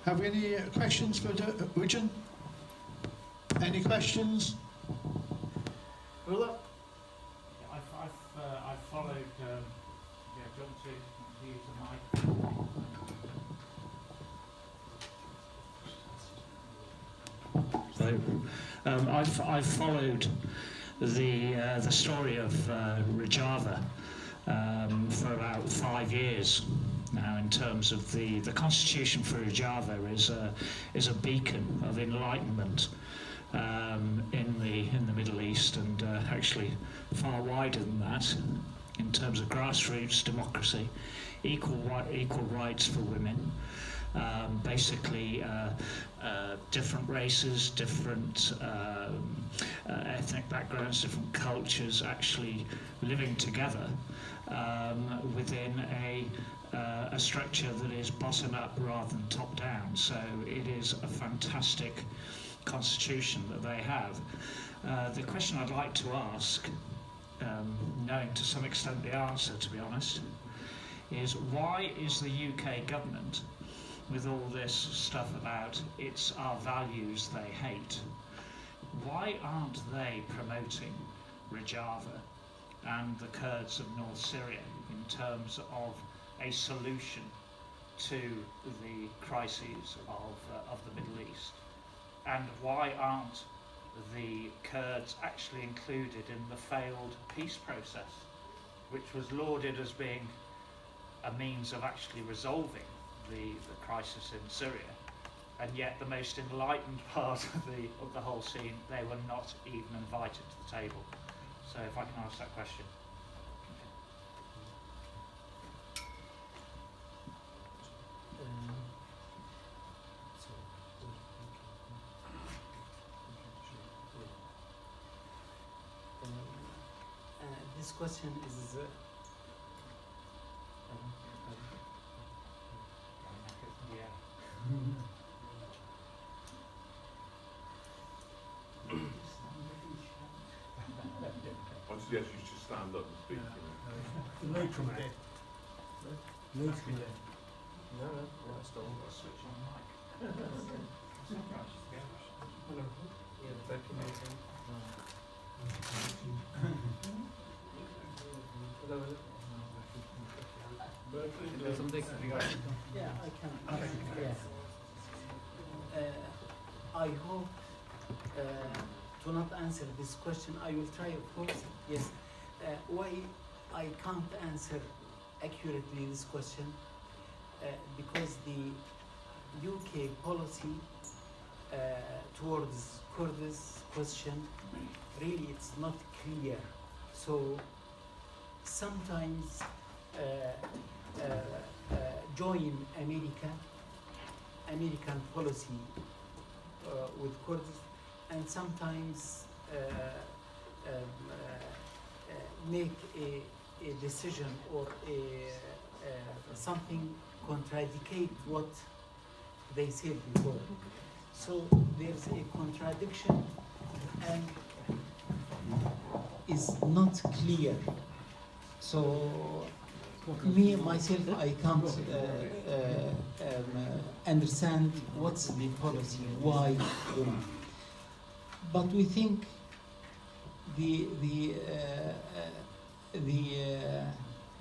Have we any questions for Wijan? Any questions? Ruler? I've followed. Do you want to use the mic? So, I've followed the story of Rojava for about 5 years now. In terms of the constitution for Rojava is a beacon of enlightenment in the Middle East, and actually far wider than that in terms of grassroots democracy, equal rights for women. Basically, different races, different ethnic backgrounds, different cultures actually living together within a structure that is bottom up rather than top down. So it is a fantastic constitution that they have. The question I'd like to ask, knowing to some extent the answer, to be honest, is why is the UK government, with all this stuff about it's our values they hate, why aren't they promoting Rojava and the Kurds of North Syria in terms of a solution to the crises of the Middle East? And why aren't the Kurds actually included in the failed peace process, which was lauded as being a means of actually resolving the crisis in Syria, and yet the most enlightened part of the whole scene, they were not even invited to the table. So if I can ask that question. This question is I suggest you should stand up and speak. Yeah, I can. Yeah. I hope to not answer this question. I will try, of course. Yes. Why I can't answer accurately this question? Because the UK policy towards Kurdish question, really it's not clear. So sometimes join American policy with Kurds, and sometimes make a decision or something contradicate what they said before. So there's a contradiction and is not clear. So me, myself, I can't understand what's the policy, why, you know. But we think the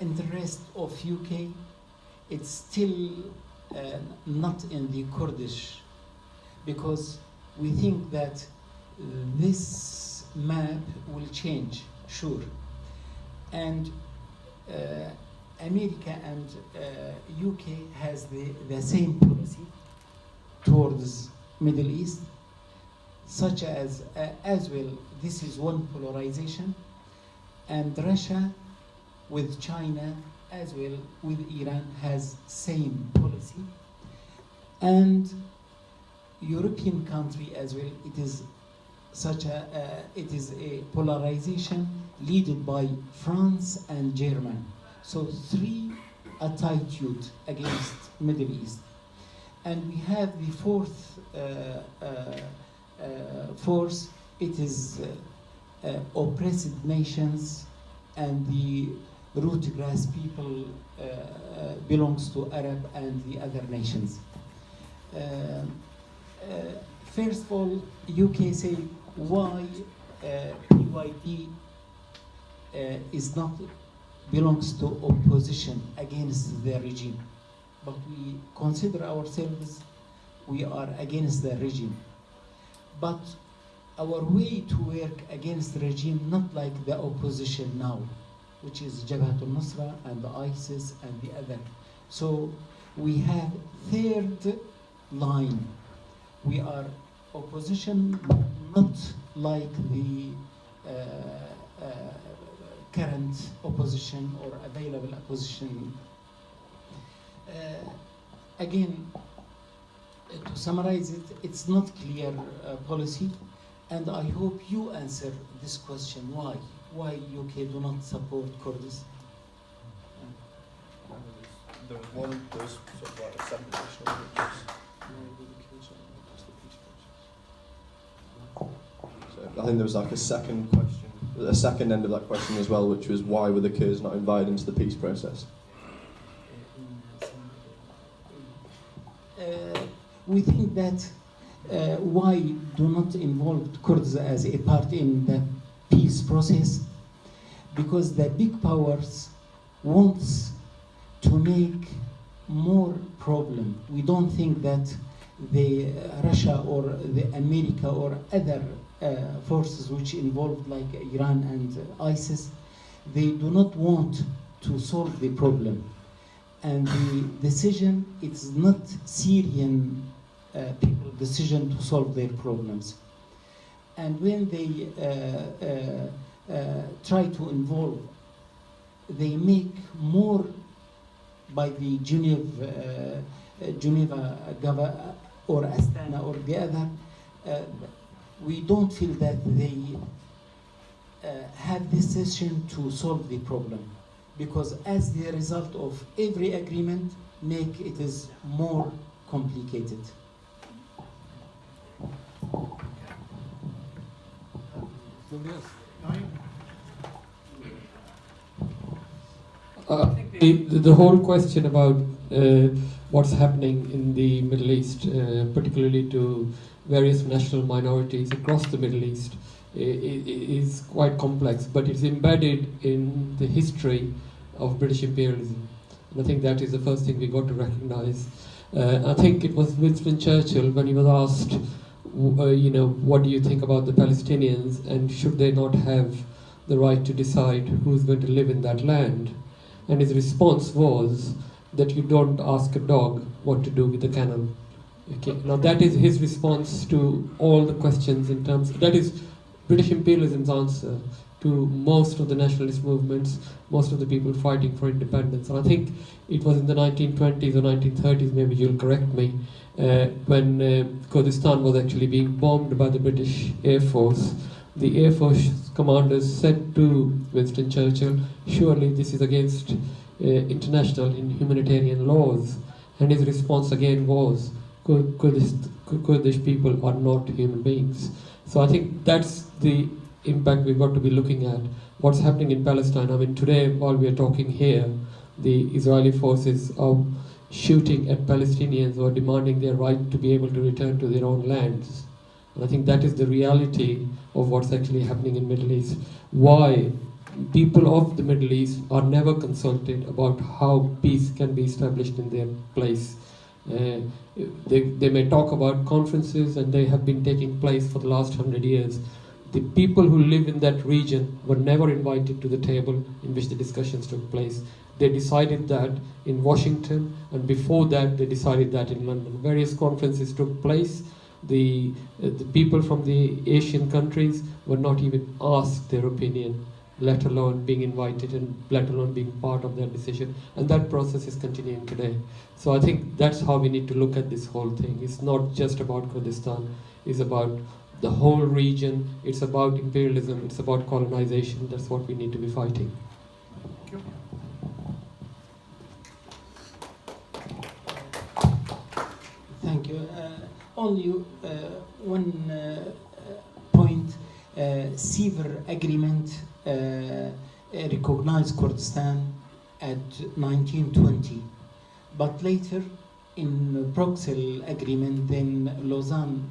interest of UK, it's still not in the Kurdish, because we think that this map will change, sure. And America and UK has the same policy towards Middle East, such as well, this is one polarization, and Russia with China as well with Iran has same policy, and European country as well, it is a polarization led by France and Germany. So three attitude against Middle East. And we have the fourth force, it is oppressed nations, and the root grass people belongs to Arab and the other nations. First of all, UK say why PYD is not belongs to opposition against the regime, but we consider ourselves we are against the regime. But our way to work against the regime, not like the opposition now, which is Jabhat al-Nusra and the ISIS and the other. So we have third line. We are opposition, not like the current opposition or available opposition. Again, to summarize it, it's not clear policy, and I hope you answer this question, why? Why UK do not support Kurds? There was sort of like a separate issue, which is so I think there was like a second question, a second end of that question as well, which was why were the Kurds not invited into the peace process? We think that why do not involve Kurds as a part in the peace process? Because the big powers wants to make more problem. We don't think that the Russia or the America or other forces which involved like Iran and ISIS, they do not want to solve the problem. And the decision, it's not Syrian people decision to solve their problems. And when they try to involve, they make more by the Geneva or Astana or the other. We don't feel that they have this decision to solve the problem, because as the result of every agreement make it is more complicated. The whole question about what's happening in the Middle East, particularly to various national minorities across the Middle East, is quite complex, but it's embedded in the history of British imperialism. And I think that is the first thing we got to recognize. I think it was Winston Churchill when he was asked, what do you think about the Palestinians and should they not have the right to decide who's going to live in that land? And his response was that you don't ask a dog what to do with the kennel. Okay. Now that is his response to all the questions in terms, that is British imperialism's answer to most of the nationalist movements, most of the people fighting for independence. And I think it was in the 1920s or 1930s, maybe you'll correct me, when Kurdistan was actually being bombed by the British Air Force. The Air Force commanders said to Winston Churchill, surely this is against international and humanitarian laws. And his response again was, Kurdish people are not human beings. So I think that's the impact we've got to be looking at. What's happening in Palestine? I mean, today, while we are talking here, the Israeli forces are shooting at Palestinians who are demanding their right to be able to return to their own lands. And I think that is the reality of what's actually happening in Middle East. Why people of the Middle East are never consulted about how peace can be established in their place. They may talk about conferences, and they have been taking place for the last 100 years. The people who live in that region were never invited to the table in which the discussions took place. They decided that in Washington, and before that they decided that in London. Various conferences took place. The people from the Asian countries were not even asked their opinion, let alone being invited and let alone being part of that decision. And that process is continuing today. So I think that's how we need to look at this whole thing. It's not just about Kurdistan, it's about the whole region, it's about imperialism, it's about colonization. That's what we need to be fighting. Thank you. Only one point. Severe agreement recognized Kurdistan at 1920, but later in Bruxelles agreement, then Lausanne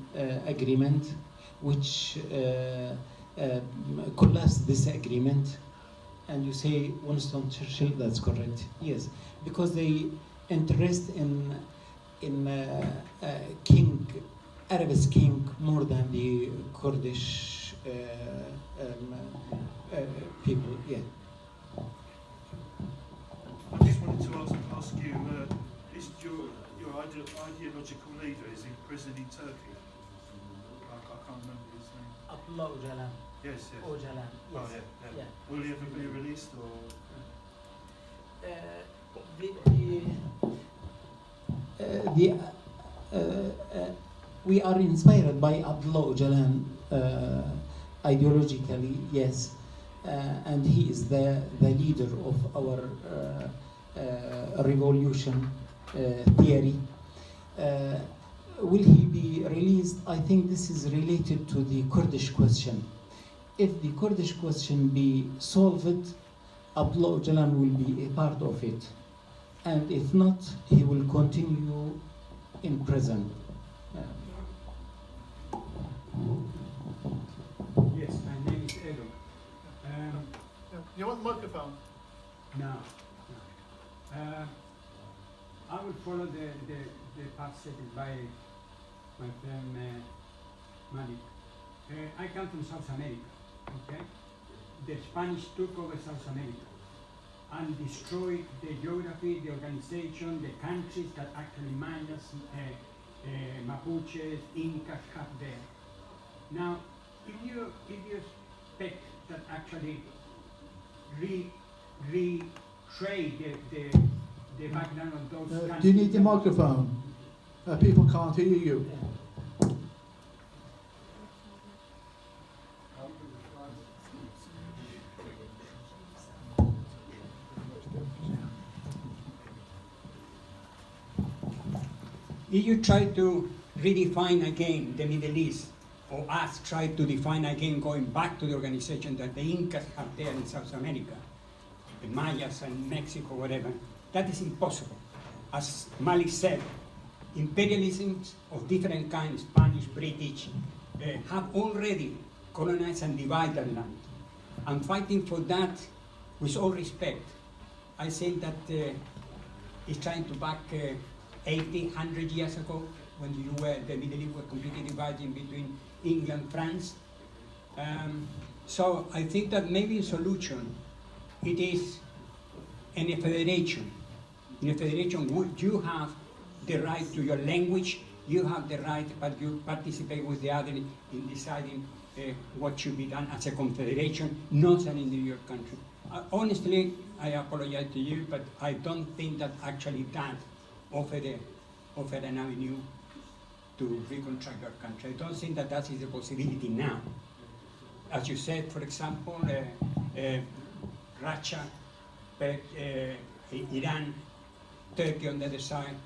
agreement, which collapsed this agreement. And you say Winston Churchill, that's correct. Yes, because they interest in king, Arabs king more than the Kurdish people. Yeah. I just wanted to ask you, is your ideological leader is in prison in Turkey? I can't remember his name. Abdullah Öcalan. Yes, yes. Öcalan. Yes. Oh, yeah. Yeah. Will he ever be released, or? We are inspired by Abdullah Öcalan ideologically, yes, and he is the leader of our revolution theory. Will he be released? I think this is related to the Kurdish question. If the Kurdish question be solved, Abdullah Öcalan will be a part of it. And if not, he will continue in prison. Yes, my name is Edo. You want the microphone? No. I will follow the path set by my friend Malik. I come from South America, okay? The Spanish took over South America and destroyed the geography, the organization, the countries that actually Mayas, Mapuches, Incas have there. Now, if you expect that actually retrade the background of those countries. Do you need the microphone? People can't hear you. If you try to redefine again the Middle East, or us try to define again going back to the organization that the Incas have there in South America, the Mayas and Mexico, whatever, that is impossible. As Malik said, imperialisms of different kinds, Spanish, British, have already colonized and divided land. And fighting for that, with all respect, I say that it's trying to back 80, 100 years ago, when the Middle East was completely divided between England, France. So I think that maybe a solution, it is in a federation. In a federation, you have the right to your language, you have the right, but you participate with the other in deciding what should be done as a confederation, not an individual country. Honestly, I apologize to you, but I don't think that actually that offered an avenue to reconstruct your country. I don't think that that is a possibility now. As you said, for example, Russia, Iran, Turkey on the other side,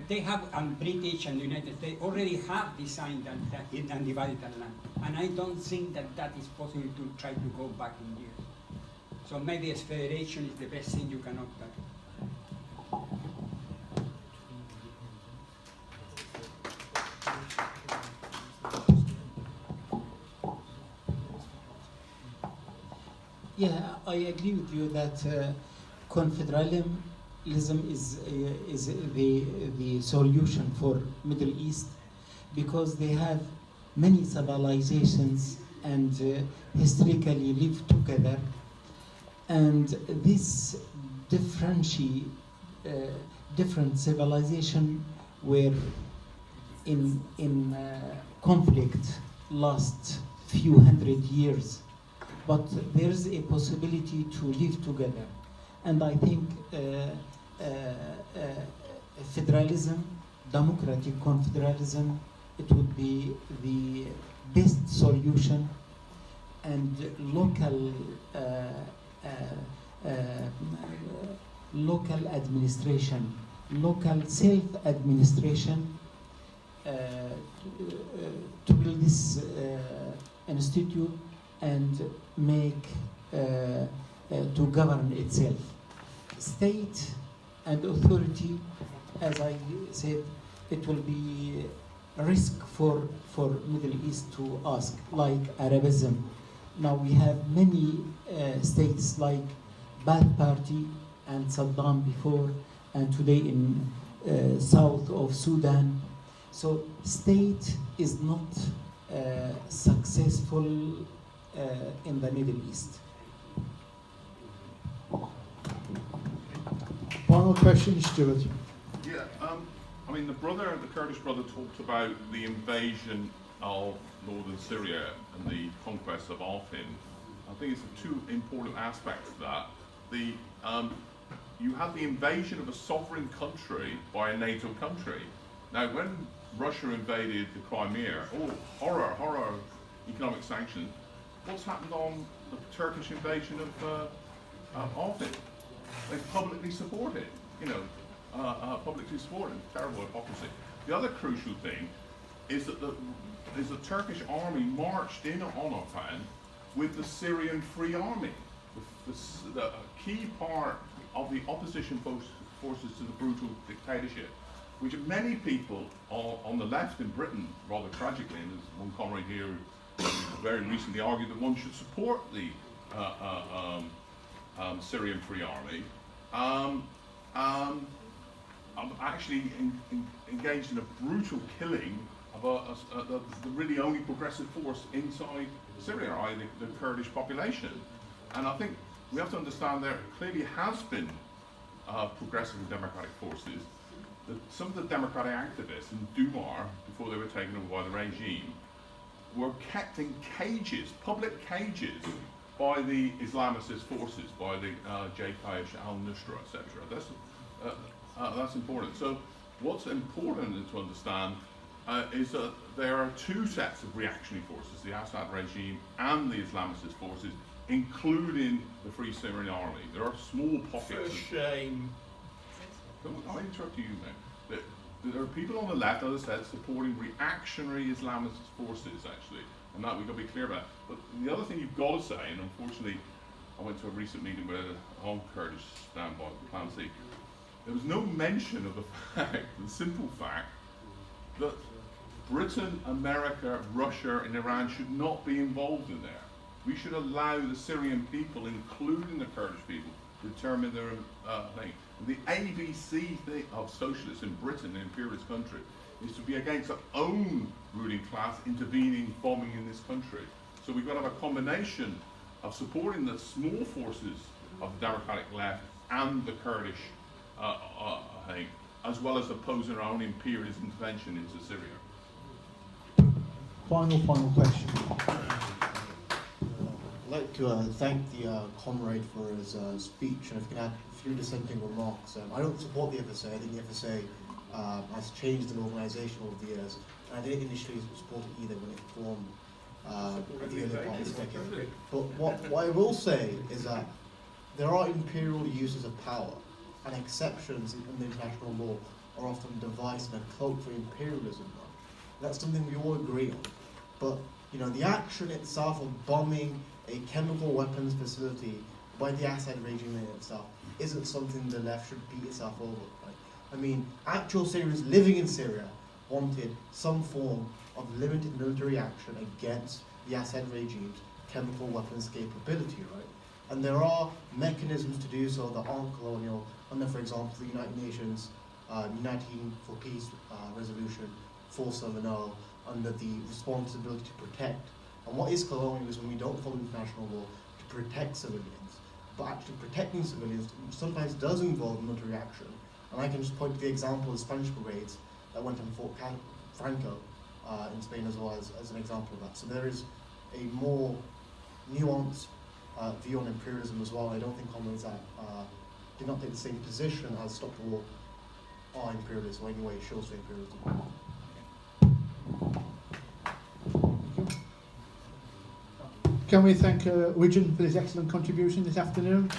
they have, and British and the United States already have designed and divided that land. And I don't think that that is possible to try to go back in years. So maybe a federation is the best thing you can opt for. Yeah, I agree with you that confederalism is the solution for Middle East, because they have many civilizations and historically lived together, and this different civilization were in conflict last few hundred years, but there's a possibility to live together. And I think federalism, democratic confederalism, it would be the best solution, and local administration, local self-administration, to build this institute and make to govern itself. State and authority as I said, it will be a risk for Middle East to ask, like Arabism. Now we have many states like Ba'ath Party and Saddam before, and today in south of Sudan. So state is not successful in the Middle East. Final question, Stuart. Yeah, I mean, the Kurdish brother talked about the invasion of northern Syria and the conquest of Afrin. I think it's two important aspects to that. You had the invasion of a sovereign country by a NATO country. Now, when Russia invaded the Crimea, horror, economic sanctions, what's happened on the Turkish invasion of Afrin? They publicly support it, publicly support it. Terrible hypocrisy. The other crucial thing is that the Turkish army marched in on Afrin with the Syrian Free Army, the key part of the opposition forces to the brutal dictatorship, which many people on the left in Britain, rather tragically, and there's one comrade here who very recently argued that one should support the Syrian Free Army, actually engaged in a brutal killing of the really only progressive force inside Syria, i.e. the Kurdish population. And I think we have to understand there clearly has been progressive and democratic forces. Some of the democratic activists in Dumar, before they were taken over by the regime, were kept in cages, public cages, by the Islamist forces, by the Jaish al-Nusra, etc. That's important. So what's important to understand is that there are two sets of reactionary forces, the Assad regime and the Islamist forces, including the Free Syrian Army. There are small pockets. For shame. I'll interrupt you, mate. There are people on the left, as I said, supporting reactionary Islamist forces, actually, and that we've got to be clear about. But the other thing you've got to say, and unfortunately, I went to a recent meeting where the Home Kurdish stand by the Plan C. There was no mention of the simple fact, that Britain, America, Russia, and Iran should not be involved in there. We should allow the Syrian people, including the Kurdish people, to determine their thing. The ABC thing of socialists in Britain, an imperialist country, is to be against their own ruling class intervening, bombing in this country. So we've got to have a combination of supporting the small forces of the democratic left and the Kurdish thing, as well as opposing our own imperialist intervention into Syria. Final question. I'd like to thank the comrade for his speech, and if I can add a few dissenting remarks. I don't support the FSA. I think the FSA has changed an organisation over the years, and I didn't initially support it either when it formed at the early part of this decade. But what I will say is that there are imperial uses of power, and exceptions in the international law are often devised in a cloak for imperialism. That's something we all agree on. But the action itself of bombing a chemical weapons facility by the Assad regime in itself isn't something the left should beat itself over. Right? I mean, actual Syrians living in Syria wanted some form of limited military action against the Assad regime's chemical weapons capability, right? And there are mechanisms to do so that aren't colonial, under, for example, the United Nations Uniting for Peace Resolution 470, under the responsibility to protect. And what is colonial is when we don't follow international law to protect civilians. But actually protecting civilians sometimes does involve military action. And I can just point to the example of Spanish brigades that went on Fort Franco in Spain as well as an example of that. So there is a more nuanced view on imperialism as well. I don't think comrades that did not take the same position as Stop the War are imperialist, or anyway it shows for imperialism. Can we thank Widgeon for his excellent contribution this afternoon?